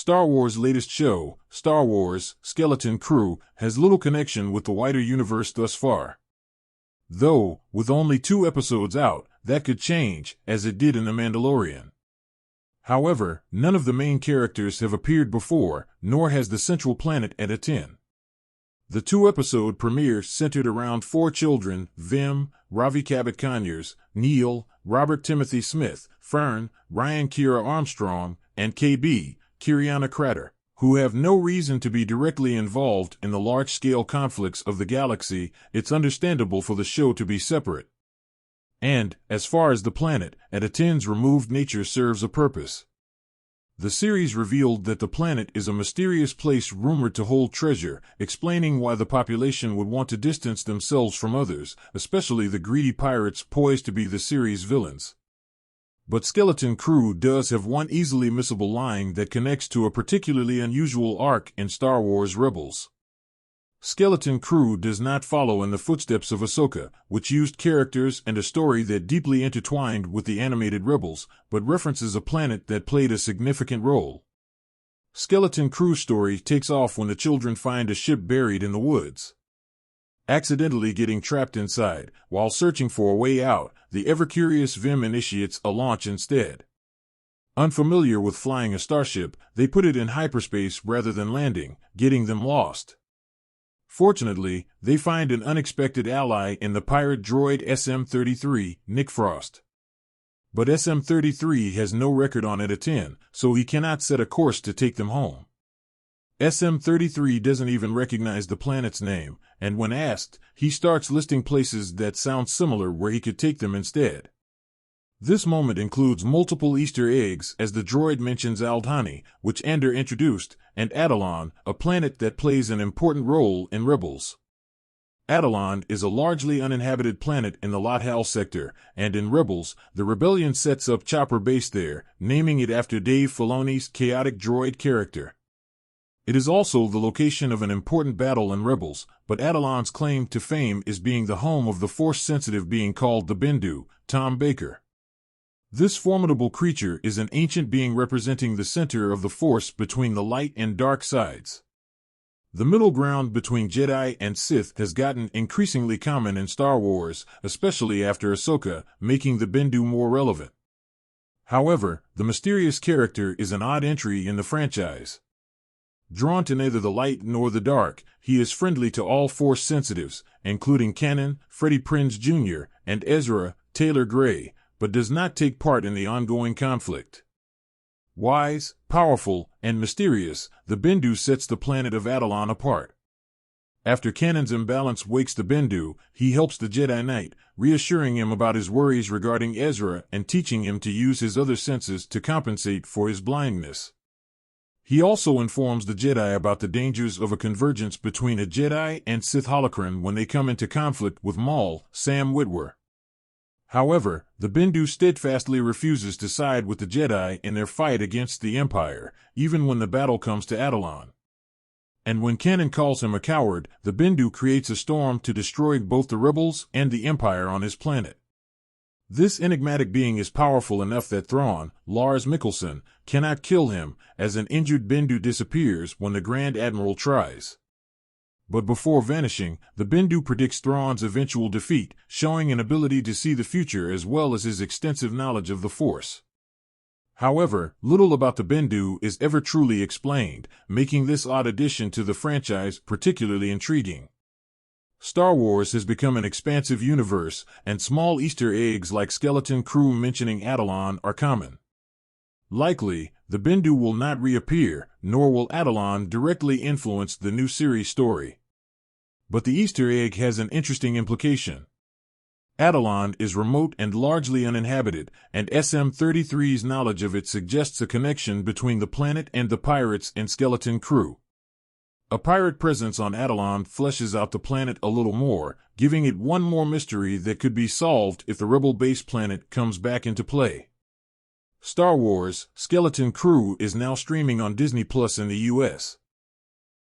Star Wars' latest show, Star Wars: Skeleton Crew, has little connection with the wider universe thus far. Though, with only 2 episodes out, that could change, as it did in The Mandalorian. However, none of the main characters have appeared before, nor has the central planet at a 10. The 2-episode premiere centered around 4 children: Vim, Ravi Cabot Conyers, Neil, Robert Timothy Smith, Fern, Ryan Kiera Armstrong, and KB, Kiriana Crater, who have no reason to be directly involved in the large-scale conflicts of the galaxy. It's understandable for the show to be separate. And, as far as the planet, Atatin's removed nature serves a purpose. The series revealed that the planet is a mysterious place rumored to hold treasure, explaining why the population would want to distance themselves from others, especially the greedy pirates poised to be the series' villains. But Skeleton Crew does have one easily missable line that connects to a particularly unusual arc in Star Wars Rebels. Skeleton Crew does not follow in the footsteps of Ahsoka, which used characters and a story that deeply intertwined with the animated Rebels, but references a planet that played a significant role. Skeleton Crew's story takes off when the children find a ship buried in the woods. Accidentally getting trapped inside, while searching for a way out, the ever-curious Vim initiates a launch instead. Unfamiliar with flying a starship, they put it in hyperspace rather than landing, getting them lost. Fortunately, they find an unexpected ally in the pirate droid SM-33, Nick Frost. But SM-33 has no record on Atatin, so he cannot set a course to take them home. SM-33 doesn't even recognize the planet's name, and when asked, he starts listing places that sound similar where he could take them instead. This moment includes multiple Easter eggs, as the droid mentions Aldhani, which Ander introduced, and Atollon, a planet that plays an important role in Rebels. Atollon is a largely uninhabited planet in the Lothal sector, and in Rebels, the Rebellion sets up Chopper Base there, naming it after Dave Filoni's chaotic droid character. It is also the location of an important battle in Rebels, but Atollon's claim to fame is being the home of the Force-sensitive being called the Bendu, Tom Baker. This formidable creature is an ancient being representing the center of the Force between the light and dark sides. The middle ground between Jedi and Sith has gotten increasingly common in Star Wars, especially after Ahsoka, making the Bendu more relevant. However, the mysterious character is an odd entry in the franchise. Drawn to neither the light nor the dark, he is friendly to all Force sensitives, including Kanan, Freddie Prinze Jr., and Ezra, Taylor Gray, but does not take part in the ongoing conflict. Wise, powerful, and mysterious, the Bendu sets the planet of Atollon apart. After Kanan's imbalance wakes the Bendu, he helps the Jedi Knight, reassuring him about his worries regarding Ezra and teaching him to use his other senses to compensate for his blindness. He also informs the Jedi about the dangers of a convergence between a Jedi and Sith holocron when they come into conflict with Maul, Sam Witwer. However, the Bendu steadfastly refuses to side with the Jedi in their fight against the Empire, even when the battle comes to Atollon. And when Kanan calls him a coward, the Bendu creates a storm to destroy both the rebels and the Empire on his planet. This enigmatic being is powerful enough that Thrawn, Lars Mikkelsen, cannot kill him, as an injured Bendu disappears when the Grand Admiral tries. But before vanishing, the Bendu predicts Thrawn's eventual defeat, showing an ability to see the future as well as his extensive knowledge of the Force. However, little about the Bendu is ever truly explained, making this odd addition to the franchise particularly intriguing. Star Wars has become an expansive universe, and small Easter eggs like Skeleton Crew mentioning Atollon are common. Likely, the Bendu will not reappear, nor will Atollon directly influence the new series story. But the Easter egg has an interesting implication. Atollon is remote and largely uninhabited, and SM-33's knowledge of it suggests a connection between the planet and the pirates in Skeleton Crew. A pirate presence on Atollon fleshes out the planet a little more, giving it one more mystery that could be solved if the rebel base planet comes back into play. Star Wars: Skeleton Crew is now streaming on Disney Plus in the US.